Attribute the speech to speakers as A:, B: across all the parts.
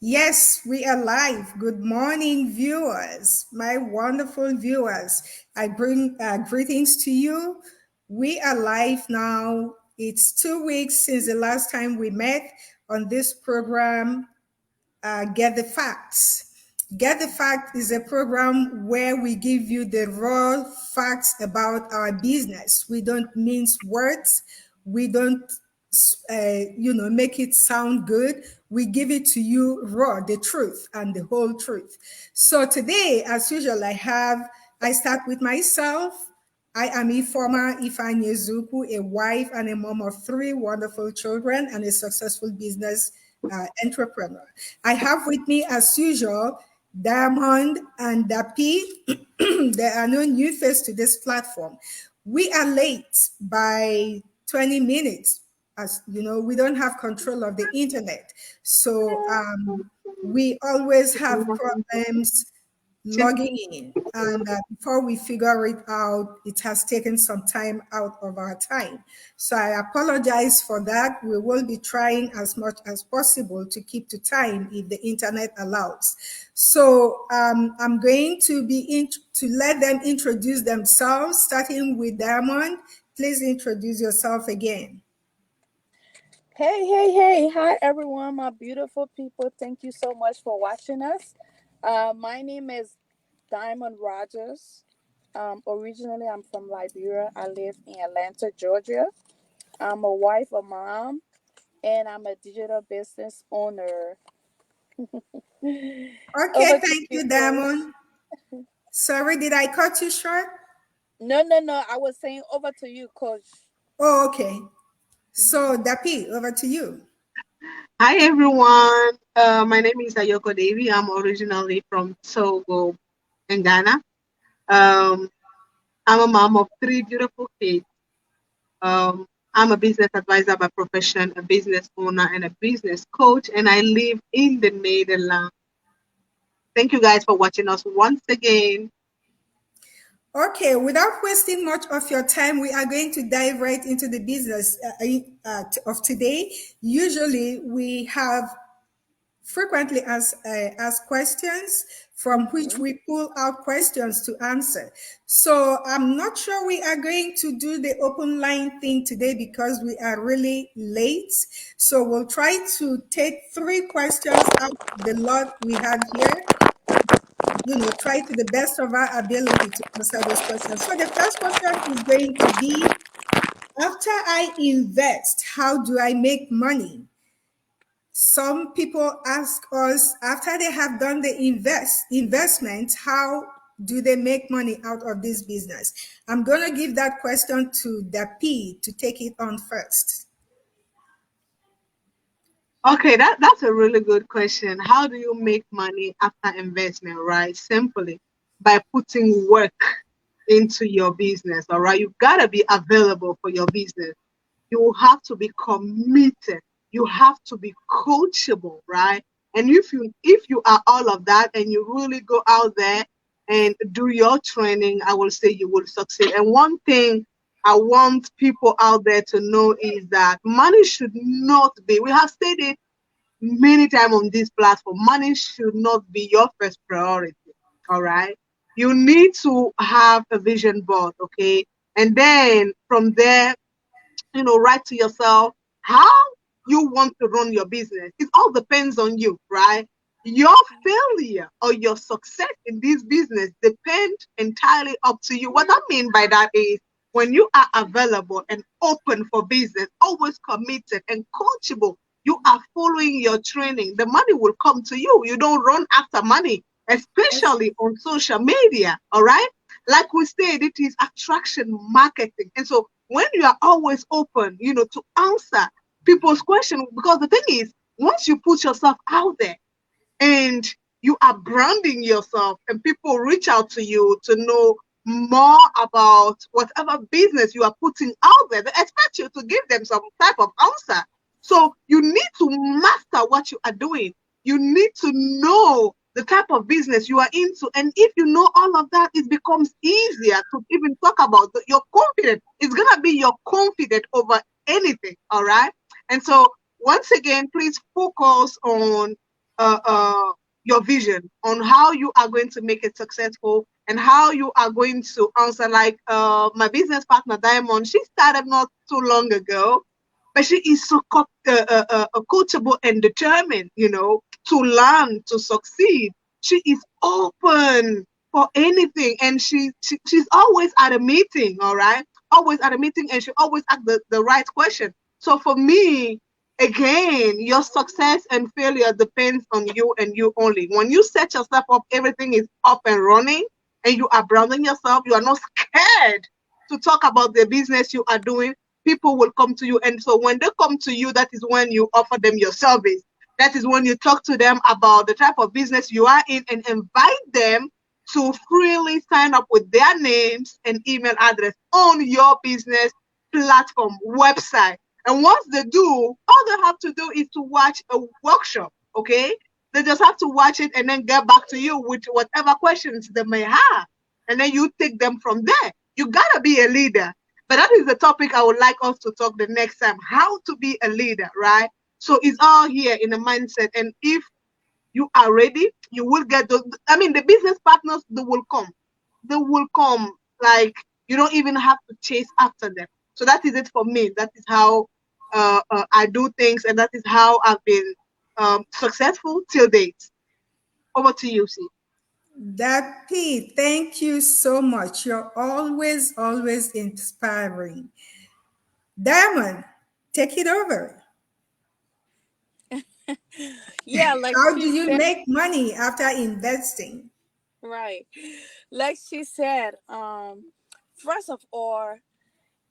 A: Yes, we are live. Good morning, viewers, my wonderful viewers. I bring greetings to you. We are live now. It's 2 weeks since the last time we met on this program, Get the Facts. Get the Fact is a program where we give you the raw facts about our business. We don't mince words. We don't, make it sound good. We give it to you raw, the truth and the whole truth. So today, as usual, I start with myself. I am Ifoma Ifanye Zuku, a wife and a mom of three wonderful children and a successful business entrepreneur. I have with me, as usual, Diamond and Dapi. There are no new faces to this platform. We are late by 20 minutes. As you know, we don't have control of the internet. So we always have problems logging in. And before we figure it out, it has taken some time out of our time. So I apologize for that. We will be trying as much as possible to keep to time if the internet allows. So I'm going to to let them introduce themselves, starting with Diamond. Please introduce yourself again.
B: Hey. Hi, everyone, my beautiful people. Thank you so much for watching us. My name is Diamond Rogers. Originally, I'm from Liberia. I live in Atlanta, Georgia. I'm a wife, a mom, and I'm a digital business owner.
A: Okay,
B: Over to
A: thank
B: you,
A: you,
B: Coach.
A: Diamond. Sorry, did I cut you short?
B: No. I was saying over to you, Coach.
A: Oh, okay. So, Dapi, over to you.
C: Hi everyone. My name is Ayoko Devi. I'm originally from Togo in Ghana. Um, I'm a mom of three beautiful kids. I'm a business advisor by profession, a business owner, and a business coach, and I live in the Netherlands. Thank you guys for watching us once again.
A: Okay, without wasting much of your time, we are going to dive right into the business of today. Usually, we have frequently ask questions from which
B: Mhm.
A: we pull out questions to answer. So I'm not sure we are going to do the open line thing today because we are really late. So we'll try to take three questions out of the lot we have here, try to the best of our ability to answer those questions. So the first question is going to be, after I invest, how do I make money? Some people ask us, after they have done the investment, how do they make money out of this business? I'm going to give that question to Dapi to take it on first.
C: Okay, that's a really good question. How do you make money after investment, right? Simply by putting work into your business, all right? You've got to be available for your business. You have to be committed. You have to be coachable, right? And if you are all of that and you really go out there and do your training, I will say you will succeed. And one thing I want people out there to know is that money should not be, we have said it many times on this platform, money should not be your first priority. All right. You need to have a vision board, okay? And then from there, write to yourself how you want to run your business. It all depends on you, right? Your failure or your success in this business depend entirely up to you. What I mean by that is when you are available and open for business, always committed and coachable, you are following your training, the money will come to you. You don't run after money,
A: Yes.
C: especially on social media. All right. Like we said, it is attraction marketing. And so when you are always open, to answer people's question, because the thing is, once you put yourself out there and you are branding yourself and people reach out to you to know more about whatever business you are putting out there, they expect you to give them some type of answer. So you need to master what you are doing. You need to know the type of business you are into. And if you know all of that, it becomes easier to even talk about your confidence. It's going to be your confidence over anything. All right. And so once again, please focus on uh, uh, your vision on how you are going to make it successful and how you are going to answer. Like my business partner Diamond, she started not too long ago, but she is so coachable and determined, to learn, to succeed. She is open for anything, and she's always at a meeting, all right? Always at a meeting, and she always asks the right question. So for me, again, your success and failure depends on you and you only. When you set yourself up, everything is up and running, and you are branding yourself, you are not scared to talk about the business you are doing. People will come to you. And so when they come to you, that is when you offer them your service. That is when you talk to them about the type of business you are in and invite them to freely sign up with their names and email address on your business platform website. And once they do, all they have to do is to watch a workshop, okay? They just have to watch it and then get back to you with whatever questions they may have. And then you take them from there. You gotta be a leader. But that is the topic I would like us to talk the next time. How to be a leader, right? So it's all here in the mindset. And if you are ready, you will get those. I mean, the business partners, they will come. They will come. Like, you don't even have to chase after them. So that is it for me. That is how I do things, and that is how I've been successful till date. Over to you, see.
A: That P, thank you so much. You're always, always inspiring. Diamond, take it over.
B: Yeah, like
A: How do
B: she
A: you
B: said,
A: make money after investing?
B: right. Like she said, first of all,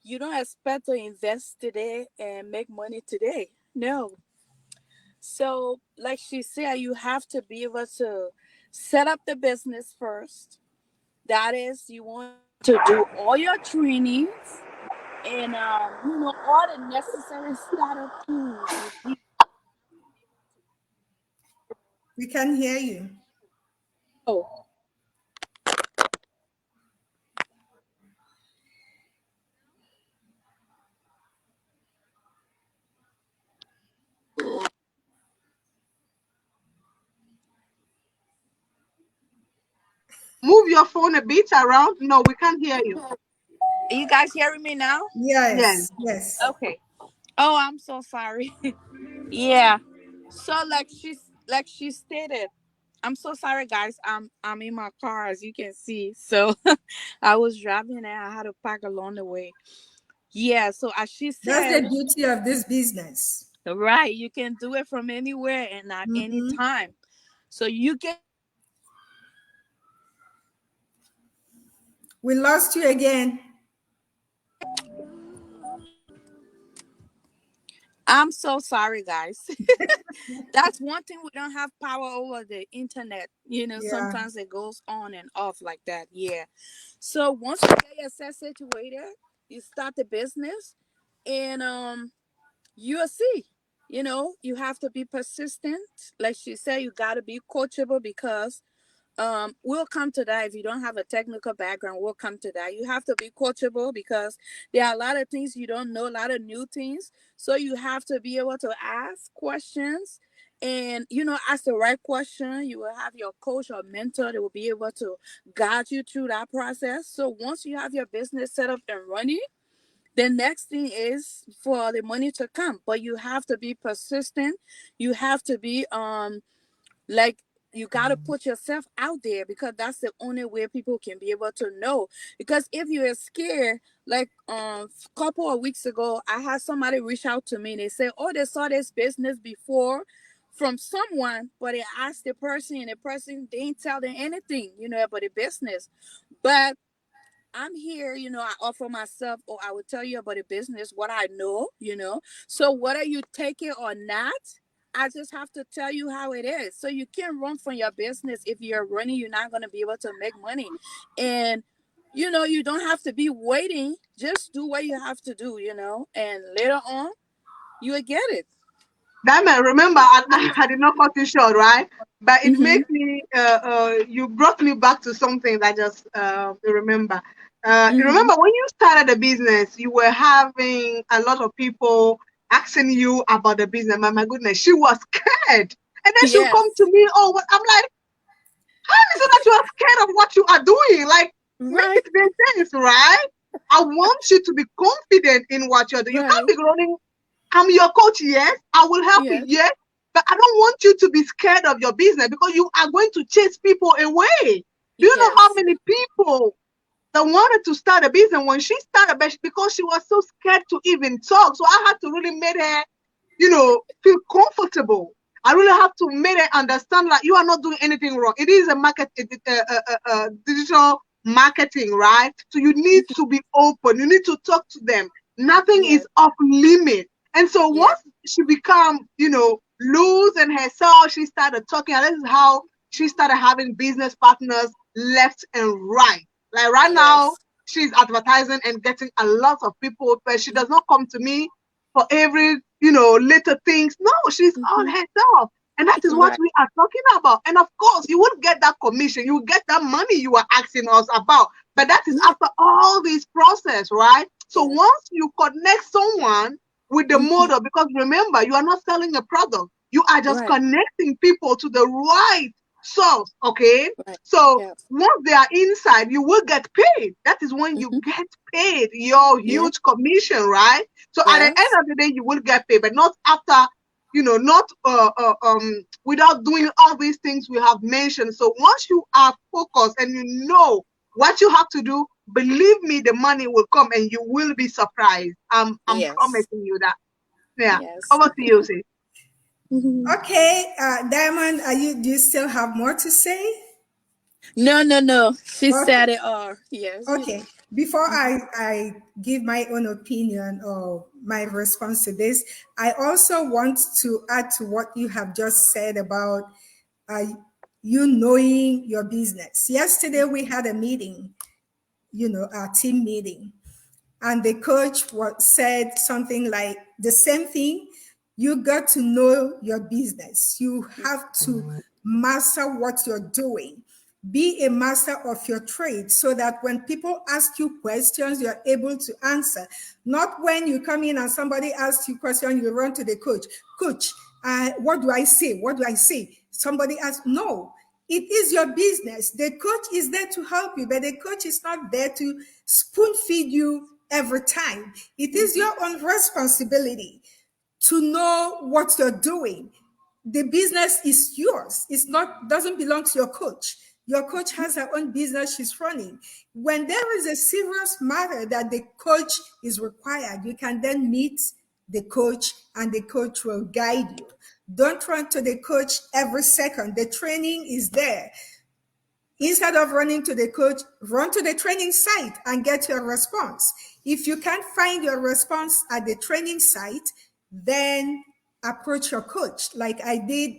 B: you don't expect to invest today and make money today. No. So, like she said, you have to be able to set up the business first. That is, you want to do all your trainings and all the necessary startup tools you need.
A: We can hear you.
B: Oh,
C: Move your phone a bit around. No, we can't hear you.
B: are you guys hearing me now?
C: Yeah.
A: Yes, yes.
B: Okay. Oh, I'm so sorry. Yeah. So like she stated, I'm so sorry guys. I'm in my car as you can see. So I was driving and I had to park along the way. Yeah, so as she
A: That's
B: said,
A: the beauty of this business.
B: right, you can do it from anywhere and at any
A: Mhm.
B: time. So you can
A: We lost you again.
B: I'm so sorry guys. That's one thing, we don't have power over the internet.
A: Yeah.
B: Sometimes it goes on and off like that. Yeah. So once you get yourself situated, you start the business and you'll see. You have to be persistent. Like she said, you gotta be coachable because we'll come to that. If you don't have a technical background, we'll come to that. You have to be coachable because there are a lot of things you don't know, a lot of new things. So you have to be able to ask questions and ask the right question. You will have your coach or mentor that will be able to guide you through that process. So once you have your business set up and running, the next thing is for the money to come. But you have to be persistent. You have to be like, you got to put yourself out there because that's the only way people can be able to know. Because if you're scared, like couple of weeks ago I had somebody reach out to me and they said, oh, they saw this business before from someone, but they asked the person and the person didn't tell them anything about the business. But I'm here, I offer myself, or I will tell you about the business, what I know. So whether you take it or not, I just have to tell you how it is. So you can't run from your business. If you're running, you're not going to be able to make money. And, you don't have to be waiting. Just do what you have to do. And later on, you will get it.
C: Diamond, remember, I did not cut you short, right? But it
B: Mm-hmm.
C: makes me, you brought me back to something that I just remember.
B: Mm-hmm.
C: Remember when you started the business, you were having a lot of people asking you about the business. My goodness, she was scared. And then she'll come
B: Yes.
C: to me, oh, what? I'm like, how is it that you are scared of what you are doing? Like, make
B: Right.
C: it make sense, right? I want you to be confident in what you're doing. You can't
B: Right.
C: be running. I'm your coach, yes. I will help you,
B: Yes.
C: yes. But I don't want you to be scared of your business because you are going to chase people away. Do you know how
B: Yes.
C: many people that wanted to start a business when she started, but because she was so scared to even talk? So I had to really make her, feel comfortable. I really have to make her understand that you are not doing anything wrong. It is a digital marketing, right? So you need to be open. You need to talk to them. Nothing
B: Yes.
C: is off limit. And so
B: Yes.
C: once she become, loose in herself, she started talking. And this is how she started having business partners left and right. Like right now,
B: Yes.
C: she's advertising and getting a lot of people, but she does not come to me for every, little things. No, she's on
B: Mm-hmm.
C: herself. And that is what
B: Right.
C: we are talking about. And of course, you will get that commission. You will get that money you are asking us about. But that is
B: Yeah.
C: after all this process, right? So
B: Yes.
C: once you connect someone with the
B: Mm-hmm.
C: model, because remember, you are not selling a product. You are just
B: Right.
C: connecting people to the right source, okay?
B: Right.
C: So
B: Yes.
C: once they are inside, you will get paid. That is when you
B: Mm-hmm.
C: get paid your
B: Yes.
C: huge commission, right? So at the end
B: Yes.
C: of the day, you will get paid, but not after, not without doing all these things we have mentioned. So once you are focused and you know what you have to do, believe me, the money will come and you will be surprised. I'm
B: Yes.
C: promising you that. Yeah.
B: Yes.
C: Over to you, sis.
B: Mhm.
A: Okay, Diamond, do you still have more to say?
B: No, no, no. She
A: Okay.
B: said it all. Yes.
A: Okay, before
B: Mhm.
A: I give my own opinion or my response to this, I also want to add to what you have just said about uh, you knowing your business. Yesterday we had a meeting, our team meeting, and the coach said something like the same thing. You got to know your business. You have to master what you're doing. Be a master of your trade so that when people ask you questions, you're able to answer. Not when you come in and somebody asks you a question, you run to the coach. Coach, what do I say? What do I say? Somebody asks, no. It is your business. The coach is there to help you, but the coach is not there to spoon feed you every time. It is
B: Mhm.
A: your own responsibility to know what you're doing. The business is yours. It's not doesn't belong to your coach. Your coach has her own business she's running. When there is a serious matter that the coach is required, you can then meet the coach and the coach will guide you. Don't run to the coach every second. The training is there. Instead of running to the coach, run to the training site and get your response. If you can't find your response at the training site, then approach your coach. Like I did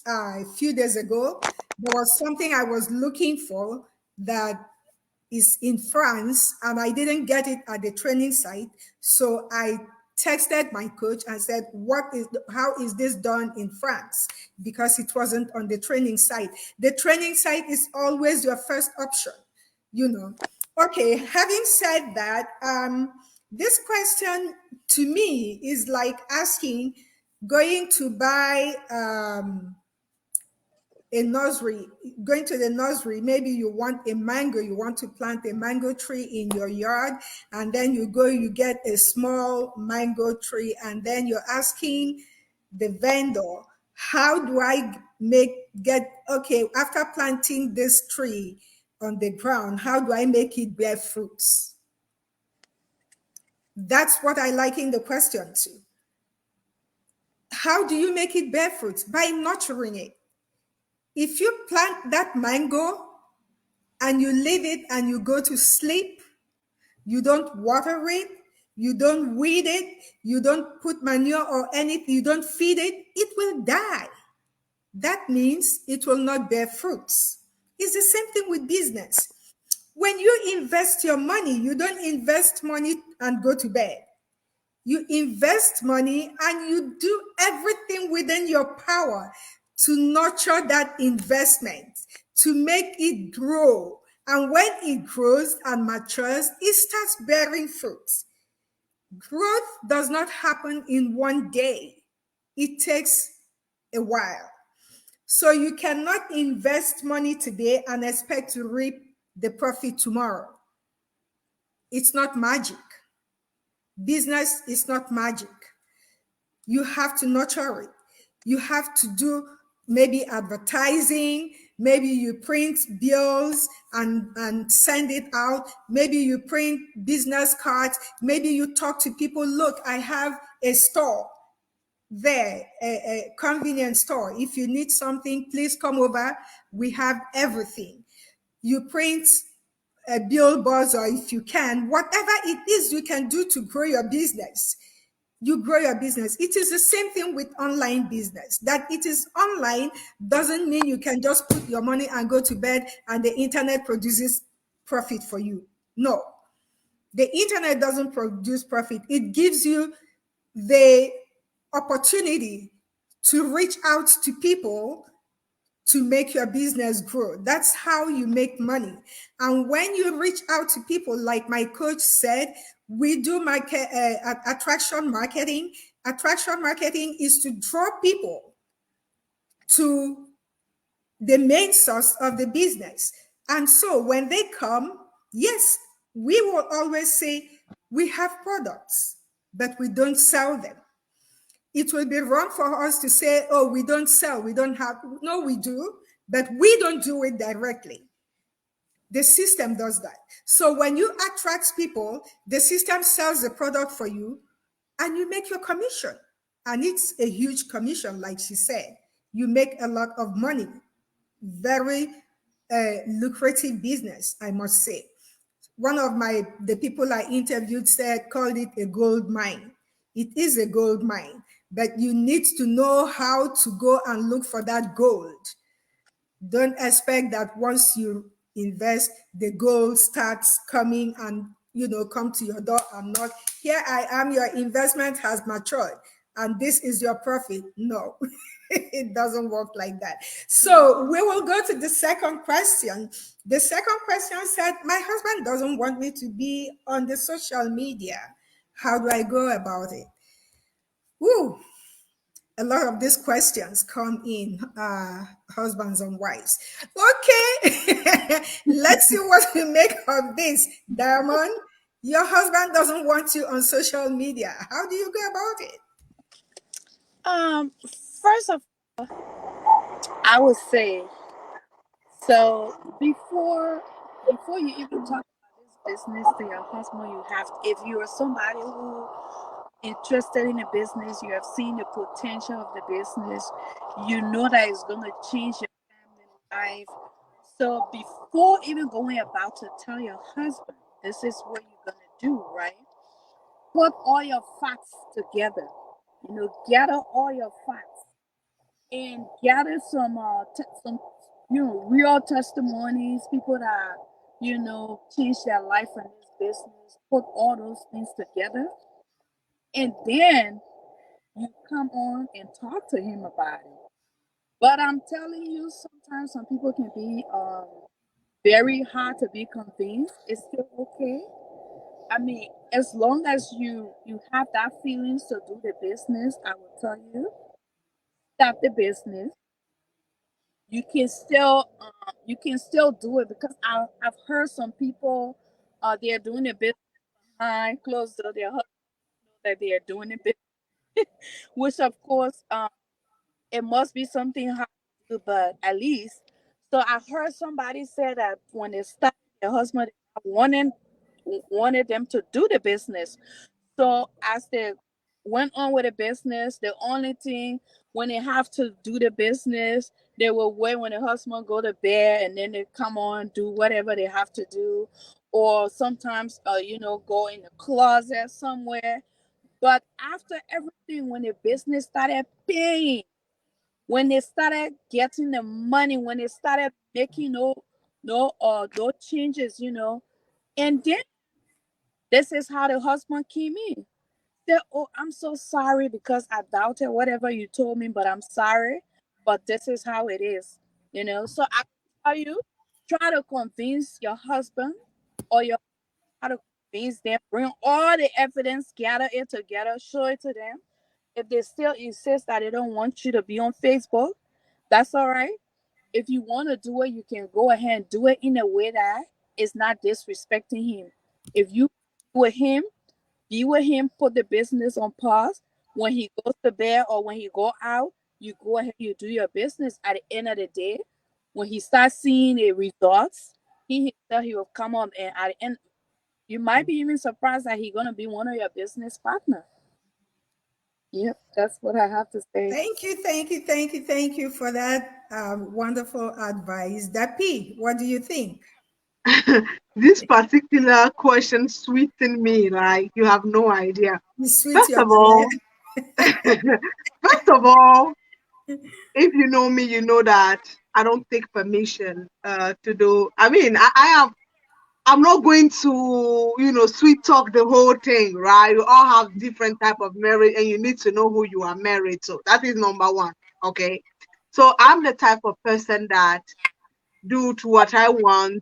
A: a few days ago, there was something I was looking for that is in France and I didn't get it at the training site. So I texted my coach and said, how is this done in France? Because it wasn't on the training site. The training site is always your first option, you know. Okay, having said that, this question to me is like asking, going to buy a nursery, going to the nursery, maybe you want a mango, you want to plant a mango tree in your yard, and then you get a small mango tree, and then you're asking the vendor, how do I okay, after planting this tree on the ground, how do I make it bear fruits? That's what I like in the question too. How do you make it bear fruits? By nurturing it. If you plant that mango and you leave it and you go to sleep, you don't water it, you don't weed it, you don't put manure or anything, you don't feed it, it will die. That means it will not bear fruits. It's the same thing with business. When you invest your money, you don't invest money and go to bed. You invest money and you do everything within your power to nurture that investment, to make it grow. And when it grows and matures, it starts bearing fruit. Growth does not happen in one day, it takes a while. So you cannot invest money today and expect to reap the profit tomorrow. It's not magic. Business is not magic. You have to nurture it. You have to do maybe advertising, maybe you print bills and send it out, maybe you print business cards, maybe you talk to people, look, I have a store there, a convenience store. If you need something, please come over. We have everything. You print a billboards, or if you can, whatever it is you can do to grow your business, you grow your business. It is the same thing with online business. That it is online doesn't mean you can just put your money and go to bed and the internet produces profit for you. No, the internet doesn't produce profit. It gives you the opportunity to reach out to people to make your business grow. That's how you make money. And when you reach out to people, like my coach said, we do attraction marketing. Attraction marketing is to draw people to the main source of the business. And so when they come, yes, we will always say we have products, but we don't sell them. It will be wrong for us to say, oh, we don't sell, we don't have. No, we do, but we don't do it directly. The system does that. So when you attract people, the system sells the product for you and you make your commission. And it's a huge commission, like she said. You make a lot of money. Very lucrative business, I must say. One of the people I interviewed said, called it a gold mine. It is a gold mine, but you need to know how to go and look for that gold. Don't expect that once you invest, the gold starts coming and come to your door and knock. Here I am, your investment has matured, and this is your profit. No, it doesn't work like that. So we will go to the second question. The second question said, my husband doesn't want me to be on the social media. How do I go about it? Woo, a lot of these questions come in, husbands and wives. Okay, let's see what we make of this. Diamond, your husband doesn't want you on social media. How do you go about it?
B: Um, First of I would say, so before you even talk about this business to your husband, you have, if you are somebody who interested in a business, you have seen the potential of the business, you know that it's going to change your family life. So before even going about to tell your husband, this is what you're going to do, right? Put all your facts together. Gather all your facts and gather some real testimonies, people that changed their life in this business. Put all those things together, and then you come on and talk to him about it. But I'm telling you, sometimes some people can be very hard to be convinced. It's still okay. I mean, as long as you have that feelings to do the business, I will tell you, start the business. You can still do it, because I've heard some people, they're doing a business behind closed door. Their husband know that they are doing a business, which of course, it must be something hard to do, but at least. So I heard somebody say that when they started, their husband wanted them to do the business. So as they went on with the business, the only thing, when they have to do the business, they will wait when the husband go to bed, and then they come on, do whatever they have to do, or sometimes go in the closet somewhere. But after everything, when the business started paying, when they started getting the money, when they started making those changes, and then this is how the husband came in. Said, "Oh, I'm so sorry because I doubted whatever you told me, but I'm sorry. But this is how it is." So I tell you, try to convince your husband, or try to convince them. Bring all the evidence, gather it together, show it to them. If they still insist that they don't want you to be on Facebook, That's all right. If you want to do it, you can go ahead and do it in a way that is not disrespecting him. If you with him, be with him, put the business on pause. When he goes to bed or when he go out, you go ahead, you do your business. At the end of the day, when he starts seeing the results, he himself he will come up, and at the end, you might be even surprised that he's gonna be one of your business partner. Yep, that's what I have to say.
A: Thank you, thank you, thank you, thank you for that wonderful advice. Dapi, what do you think?
C: This particular question sweetened me like you have no idea.
A: You sweet
C: First
A: your
C: of all,
A: belly.
C: first of all, if you know me, you know that I don't take permission to do. I mean, I am. I'm not going to, sweet talk the whole thing, right? You all have different type of marriage, and you need to know who you are married to. That is number one. Okay. So I'm the type of person that do to what I want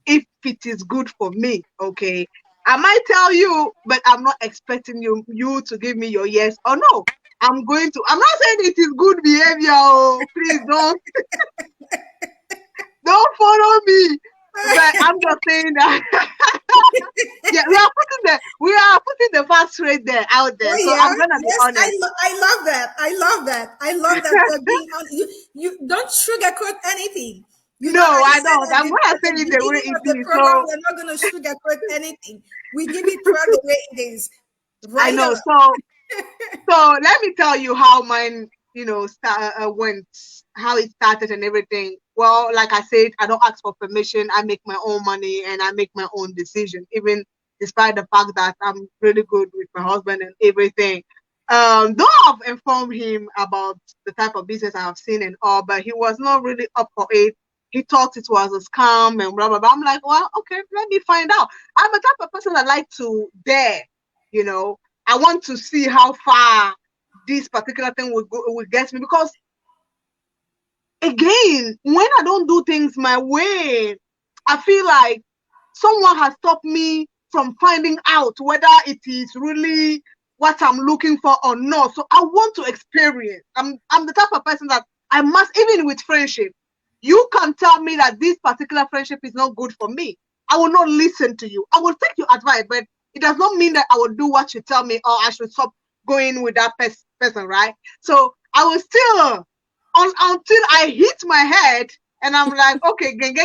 C: if it is good for me. Okay. I might tell you, but I'm not expecting you to give me your yes or no. I'm not saying it is good behavior. Oh, please don't follow me. But I'm just saying that yeah, we are putting the facts right there out there.
A: Oh
C: So
A: yeah,
C: I'm gonna be
A: yes,
C: honest.
A: I love that. I love that. I love that you're being on. You don't sugarcoat anything. You know,
C: No,
A: I
C: I
A: said
C: don't.
A: at
C: I'm gonna
A: at
C: say
A: the
C: it the way
A: beginning
C: it
A: of the
C: is.
A: program,
C: So
A: we're not going to sugarcoat anything. We give it right the way it is.
C: I
A: Right
C: know.
A: on.
C: So let me tell you how mine, went, how it started and everything. Well, like I said, I don't ask for permission. I make my own money and I make my own decision, even despite the fact that I'm really good with my husband and everything. Though I've informed him about the type of business I have seen and all, but he was not really up for it. He thought it was a scam and blah blah blah. I'm like, well, okay, let me find out. I'm a type of person that like to dare, you know. I want to see how far this particular thing will get me, because again, when I don't do things my way, I feel like someone has stopped me from finding out whether it is really what I'm looking for or not. So I want to experience. I'm the type of person that I must, even with friendship, you can tell me that this particular friendship is not good for me. I will not listen to you. I will take your advice, but it does not mean that I will do what you tell me or I should stop going with that person, right? So I will still until I hit my head and I'm like, okay, gang,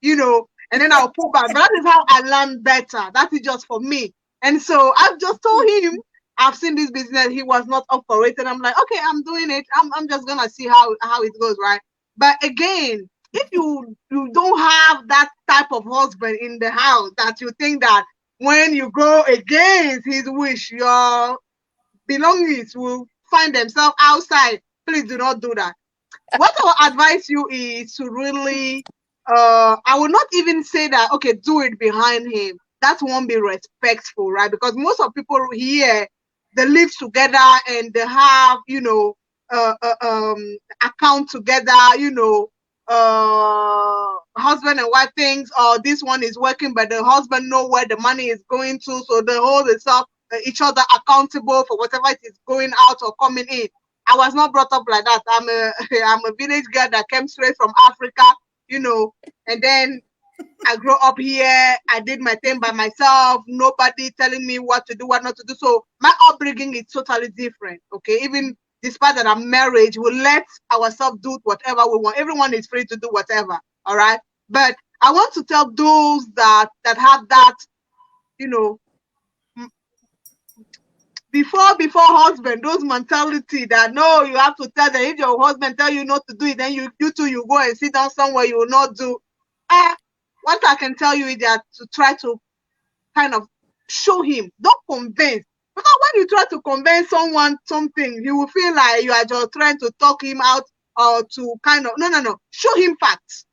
C: and then I'll pull back. But that is how I learn better. That is just for me. And so I've just told him I've seen this business. He was not up for it. And I'm like, okay, I'm doing it. I'm just gonna see how it goes, right? But again, if you don't have that type of husband in the house that you think that when you go against his wish, your belongings will find themselves outside, please do not do that. What I will advise you is to really, I will not even say that, okay, do it behind him. That won't be respectful, right? Because most of people here, they live together and they have, account together, husband and wife things, or this one is working, but the husband know where the money is going to, so they hold themselves, each other accountable for whatever it is going out or coming in. I was not brought up like that. I'm a village girl that came straight from Africa, and then I grew up here. I did my thing by myself. Nobody telling me what to do, what not to do. So my upbringing is totally different. Okay, even despite that I'm married, we let ourselves do whatever we want. Everyone is free to do whatever. All right, but I want to tell those that have that, you know, before husband, those mentality that no, you have to tell them. If your husband tell you not to do it, then you too, you go and sit down somewhere you will not do. What I can tell you is that to try to kind of show him, don't convince. Because when you try to convince someone something, he will feel like you are just trying to talk him out, or to kind of no. Show him facts.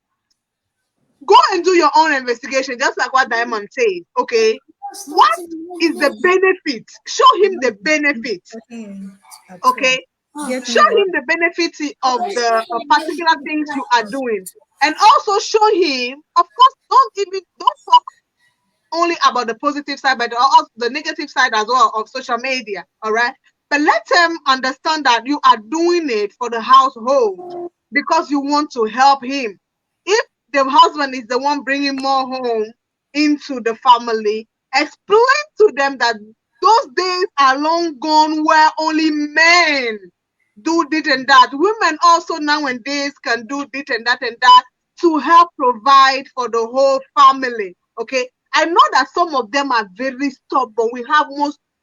C: Go and do your own investigation, just like what Diamond says. Okay, what is the benefit? Show him the benefit. Okay, show him the benefit of the particular things you are doing, and also show him. Of course, don't talk only about the positive side, but also the negative side as well of social media. All right, but let them understand that you are doing it for the household because you want to help him. If the husband is the one bringing more home into the family, explain to them that those days are long gone where only men do this and that. Women also nowadays can do this and that to help provide for the whole family. Okay, I know that some of them are very stubborn. We have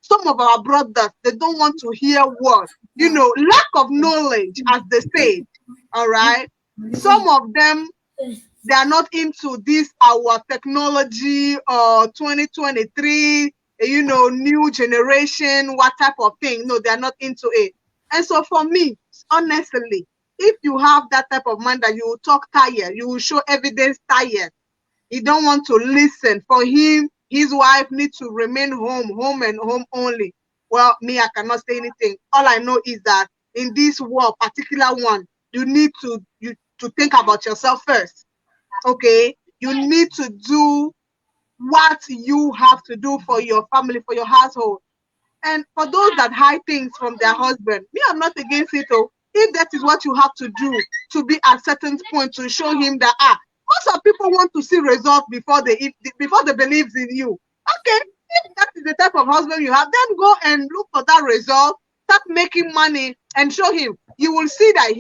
C: some of our brothers, they don't want to hear words. Lack of knowledge, as they say. All right. Some of them, they are not into this, our technology or 2023, new generation, what type of thing. No, they are not into it. And so for me, honestly, if you have that type of man that you will talk tired, you will show evidence tired. He don't want to listen. For him, his wife needs to remain home and home only. Well, me, I cannot say anything. All I know is that in this world, particular one, you need to think about yourself first. Okay? You need to do what you have to do for your family, for your household. And for those that hide things from their husband, me, I'm not against it. If that is what you have to do to be at a certain point to show him that, most of people want to see results before they believe in you. Okay, if that is the type of husband you have, then go and look for that result, start making money and show him. You will see that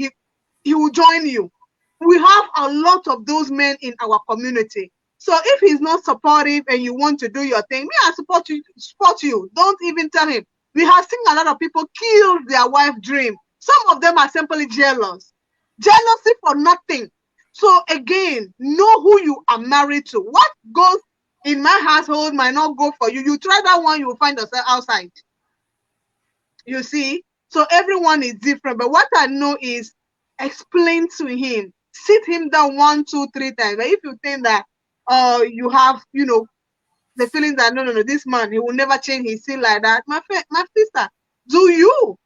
C: he will join you. We have a lot of those men in our community. So if he's not supportive and you want to do your thing, me, I support you. Don't even tell him. We have seen a lot of people kill their wife dream. Some of them are simply jealous. Jealousy for nothing. So again, know who you are married to. What goes in my household might not go for you. You try that one, you will find yourself outside. You see? So everyone is different. But what I know is explain to him. Sit him down 1, 2, 3 times. But if you think that you have, the feeling that no, this man, he will never change his sin like that. My sister, do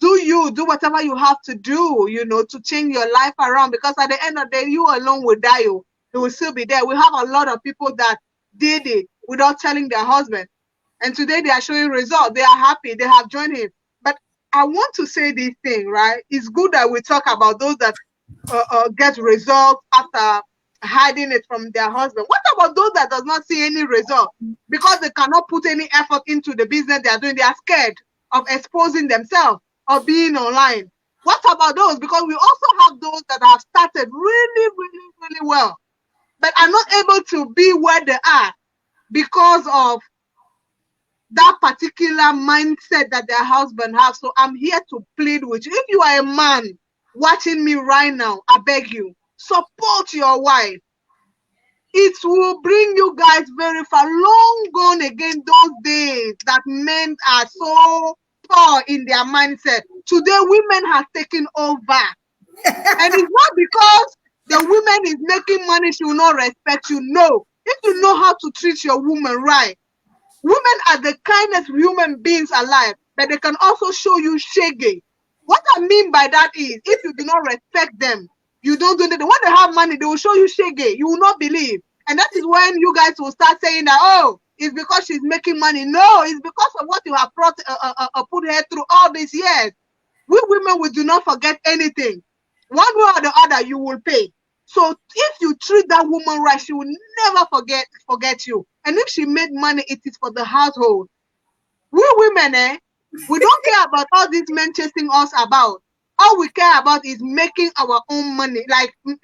C: whatever you have to do, to change your life around, because at the end of the day, you alone will die. You will still be there. We have a lot of people that did it without telling their husband. And today they are showing results. They are happy. They have joined him. But I want to say this thing, right? It's good that we talk about those that get results after hiding it from their husband. What about those that does not see any result because they cannot put any effort into the business they are doing? They are scared of exposing themselves or being online. What about those? Because we also have those that have started really, really, really well, but are not able to be where they are because of that particular mindset that their husband has. So I'm here to plead with you. If you are a man watching me right now, I beg you, support your wife. It will bring you guys very far. Long gone again those days that men are so poor in their mindset. Today, women have taken over. And it's not because the woman is making money, she will not respect you. No. If you know how to treat your woman right, women are the kindest human beings alive, but they can also show you shaggy. What I mean by that is, if you do not respect them, you don't do anything. When they have money, they will show you shaggy. You will not believe. And that is when you guys will start saying that, oh, it's because she's making money. No, it's because of what you have put her through all these years. We women, we do not forget anything. One way or the other, you will pay. So if you treat that woman right, she will never forget you. And if she made money, it is for the household. We women, we don't care about all these men chasing us about. All we care about is making our own money. Like we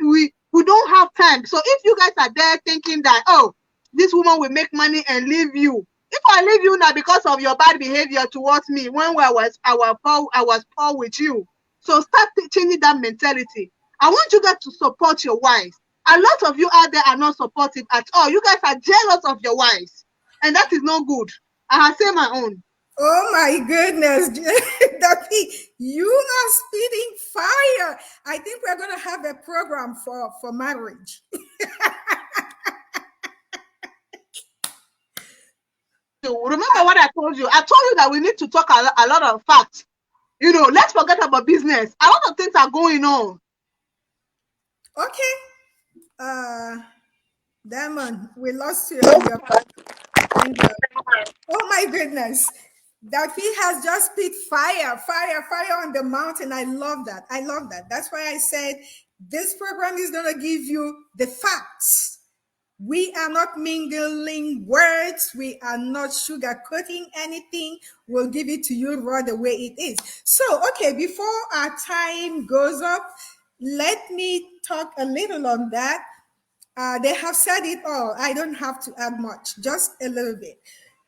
C: don't have time. So if you guys are there thinking that, oh, this woman will make money and leave you. If I leave you now because of your bad behavior towards me when I was poor with you. So start changing that mentality. I want you guys to support your wives. A lot of you out there are not supportive at all. You guys are jealous of your wives. And that is not good. I have said my own.
A: Oh my goodness, Ducky, you are spitting fire. I think we're going to have a program for marriage.
C: Remember what I told you? I told you that we need to talk a lot of facts. Let's forget about business. A lot of things are going on.
A: Okay. Damon, we lost you. Oh my goodness. That he has just spit fire, fire, fire on the mountain. I love that. I love that. That's why I said this program is going to give you the facts. We are not mingling words. We are not sugarcoating anything. We'll give it to you raw the way it is. So, okay, before our time goes up, let me talk a little on that. They have said it all. I don't have to add much, just a little bit.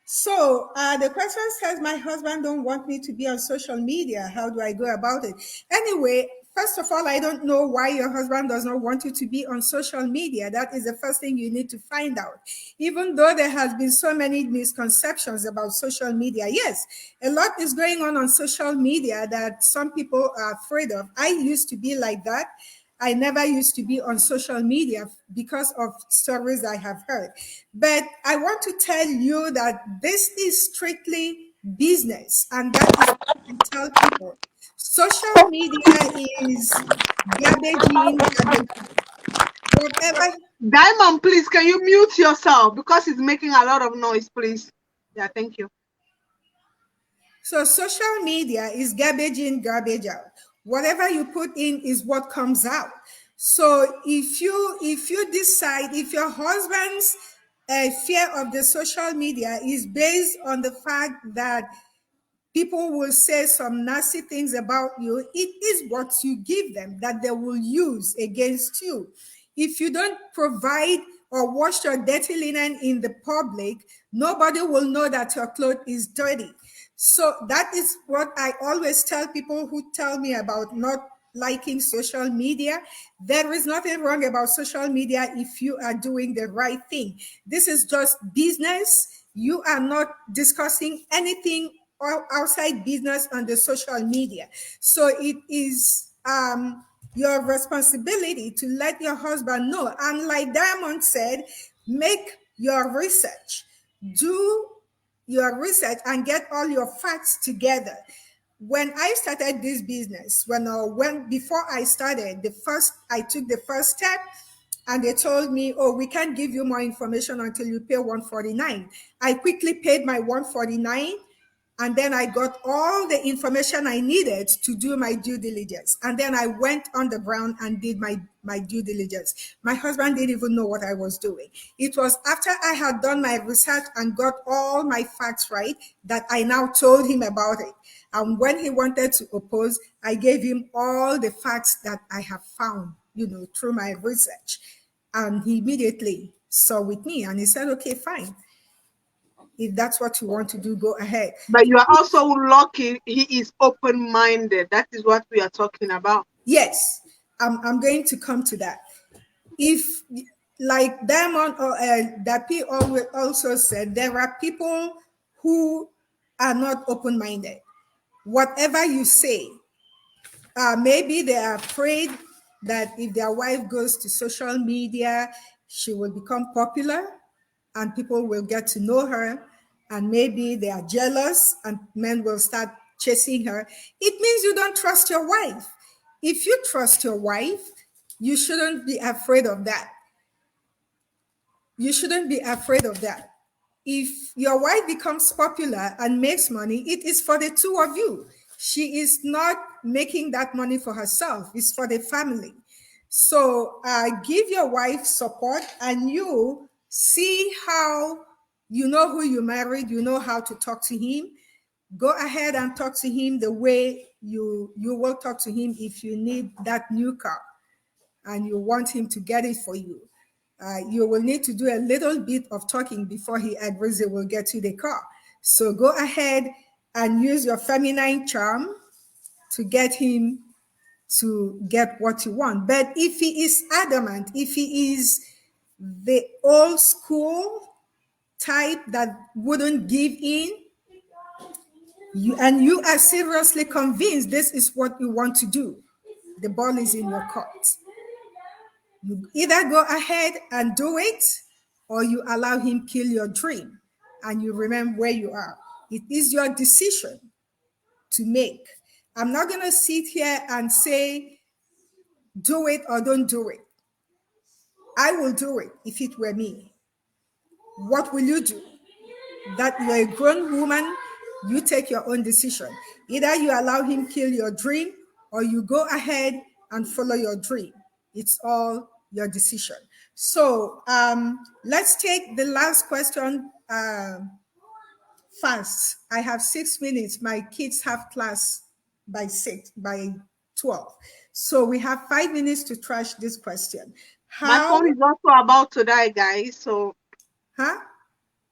A: So the question says, my husband don't want me to be on social media. How do I go about it? Anyway, first of all, I don't know why your husband does not want you to be on social media. That is the first thing you need to find out. Even though there has been so many misconceptions about social media, yes, a lot is going on social media that some people are afraid of. I used to be like that. I never used to be on social media because of stories I have heard. But I want to tell you that this is strictly business. And that is what I tell people. Social media is garbage in, garbage out. Whatever.
C: Diamond, please, can you mute yourself because it's making a lot of noise, please? Yeah, thank you.
A: So social media is garbage in, garbage out. Whatever you put in is what comes out. So if you decide, if your husband's fear of the social media is based on the fact that people will say some nasty things about you, it is what you give them that they will use against you. If you don't provide or wash your dirty linen in the public, nobody will know that your clothes is dirty. So that is what I always tell people who tell me about not liking social media. There is nothing wrong about social media if you are doing the right thing. This is just business. You are not discussing anything outside business on the social media. So it is your responsibility to let your husband know. And like Diamond said, make your research. Do your research and get all your facts together. When I started this business, when before I started, I took the first step and they told me, oh, we can't give you more information until you pay 149. I quickly paid my 149 and then I got all the information I needed to do my due diligence. And then I went on the ground and did my due diligence. My husband didn't even know what I was doing. It was after I had done my research and got all my facts right that I now told him about it. And when he wanted to oppose, I gave him all the facts that I have found, through my research. And he immediately saw with me and he said, okay, fine. If that's what you want to do, go ahead.
C: But you are also lucky he is open-minded. That is what we are talking about.
A: Yes, I'm going to come to that. If, like Diamond or Dapi also said, there are people who are not open-minded. Whatever you say, maybe they are afraid that if their wife goes to social media, she will become popular and people will get to know her. And maybe they are jealous and men will start chasing her. It means you don't trust your wife. If you trust your wife, you shouldn't be afraid of that. You shouldn't be afraid of that. If your wife becomes popular and makes money, it is for the two of you. She is not making that money for herself, it's for the family. So give your wife support and you see how you know who you married, you know how to talk to him. Go ahead and talk to him the way you will talk to him if you need that new car and you want him to get it for you. You will need to do a little bit of talking before he agrees he will get you the car. So go ahead and use your feminine charm to get him to get what you want. But if he is adamant, if he is the old school type that wouldn't give in, you are seriously convinced this is what you want to do, the ball is in your court. You either go ahead and do it or you allow him kill your dream and you remember where you are. It is your decision to make. I'm not going to sit here and say, do it or don't do it. I will do it if it were me. What will you do? That you're a grown woman, You take your own decision. Either you allow him kill your dream or you go ahead and follow your dream. It's all your decision. So let's take the last question fast. I have 6 minutes. My kids have class by 12. So we have 5 minutes to trash this question.
C: My
A: How,
C: phone is also about to die, guys. So
A: huh?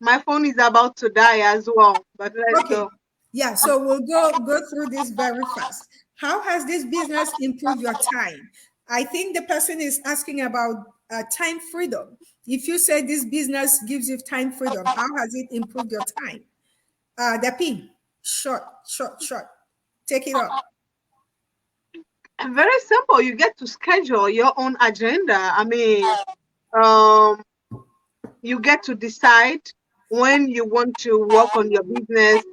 C: my phone is about to die as well. But let's
A: Okay.
C: go.
A: Yeah, so we'll go through this very fast. How has this business improved your time? I think the person is asking about time freedom. If you say this business gives you time freedom, how has it improved your time? Dapi, short. Take it up.
C: Very simple. You get to schedule your own agenda. I mean, um, you get to decide when you want to work on your business,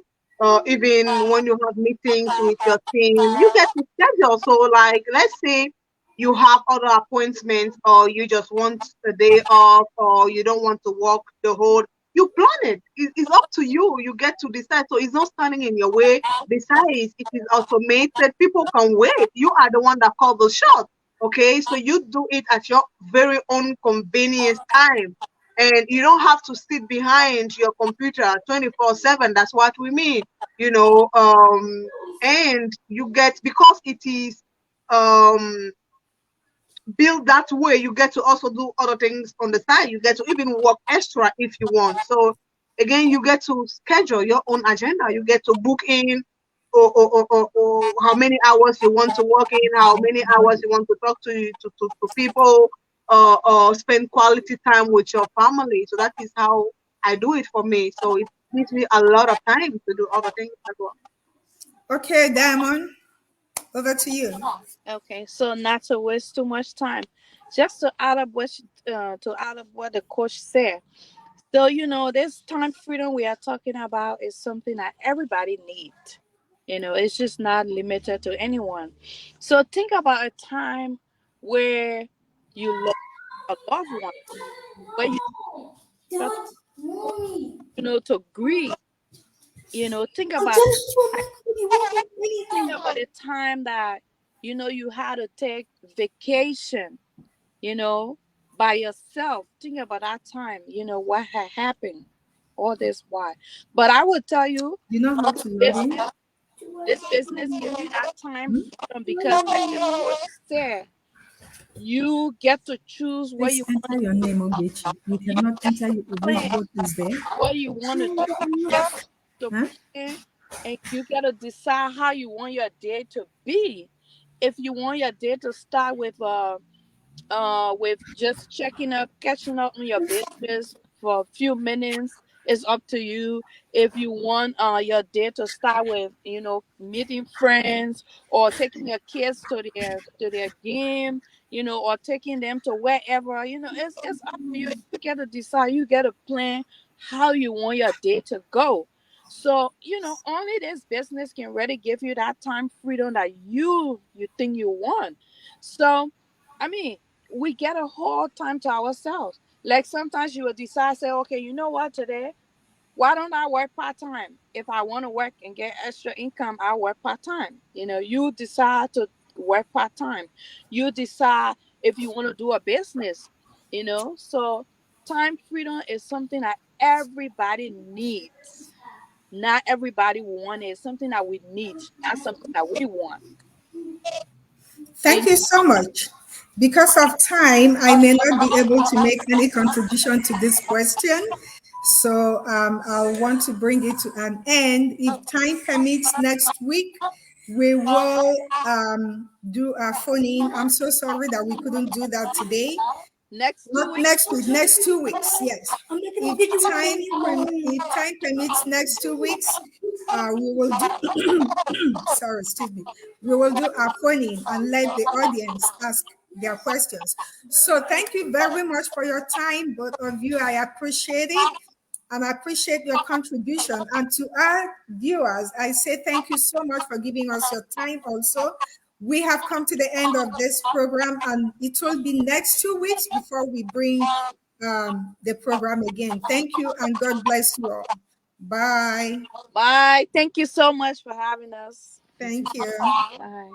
C: even when you have meetings with your team, you get to schedule. So, like, let's say you have other appointments, or you just want a day off, or you don't want to work the whole. You plan it. It's up to you. You get to decide. So it's not standing in your way. Besides, it is automated. People can wait. You are the one that called the shot. Okay, so you do it at your very own convenience time, and you don't have to sit behind your computer 24/7. That's what we mean, you know. And you get, because it is um built that way, you get to also do other things on the side. You get to even work extra if you want. So again, you get to schedule your own agenda. You get to book in, or how many hours you want to work in, how many hours you want to talk to people, or spend quality time with your family. So that is how I do it for me. So it gives me a lot of time to do other things as well.
A: Okay, Diamond, over to you.
B: Okay, so not to waste too much time, just to add up what the coach said. So this time freedom we are talking about is something that everybody needs. It's just not limited to anyone. So think about a time where you lost a loved one, where you got to grieve. Think about the time that you had to take vacation, you know, by yourself. Think about that time, what had happened. All this why. But I would tell you,
A: You know how to log in?
B: this business gives you that time freedom because, like the coach said, you get to choose what
A: Please
B: you want
A: enter your name, Ogechi. You
B: to
A: cannot enter
B: plan,
A: what is there.
B: what you want to do. You get to
A: Huh?
B: plan, and you got to decide how you want your day to be. If you want your day to start with just checking up, catching up on your business for a few minutes. It's up to you. If you want your day to start with, meeting friends or taking your kids to their game, or taking them to wherever, it's up to you. You get to decide. You get to plan how you want your day to go. So, only this business can really give you that time freedom that you think you want. So, I mean, we get a whole time to ourselves. Like sometimes you will decide, say, okay, you know what, today, why don't I work part time? If I want to work and get extra income, I work part time. You decide to work part time. You decide if you want to do a business, So time freedom is something that everybody needs. Not everybody want it. It's something that we need, not something that we want.
A: Thank you so much. Because of time, I may not be able to make any contribution to this question. So I'll want to bring it to an end. If time permits, next week, we will do a phone in. I'm so sorry that we couldn't do that today.
B: Next two
A: Not
B: weeks.
A: next week, next 2 weeks, yes. If time permits, next 2 weeks, we will do, sorry, excuse me, we will do our phoning and let the audience ask their questions. So thank you very much for your time, both of you. I appreciate it. And I appreciate your contribution. And to our viewers, I say thank you so much for giving us your time also. We have come to the end of this program, and it will be next 2 weeks before we bring the program again. Thank you, and God bless you all. Bye.
B: Bye. Thank you so much for having us.
A: Thank you.
B: Bye.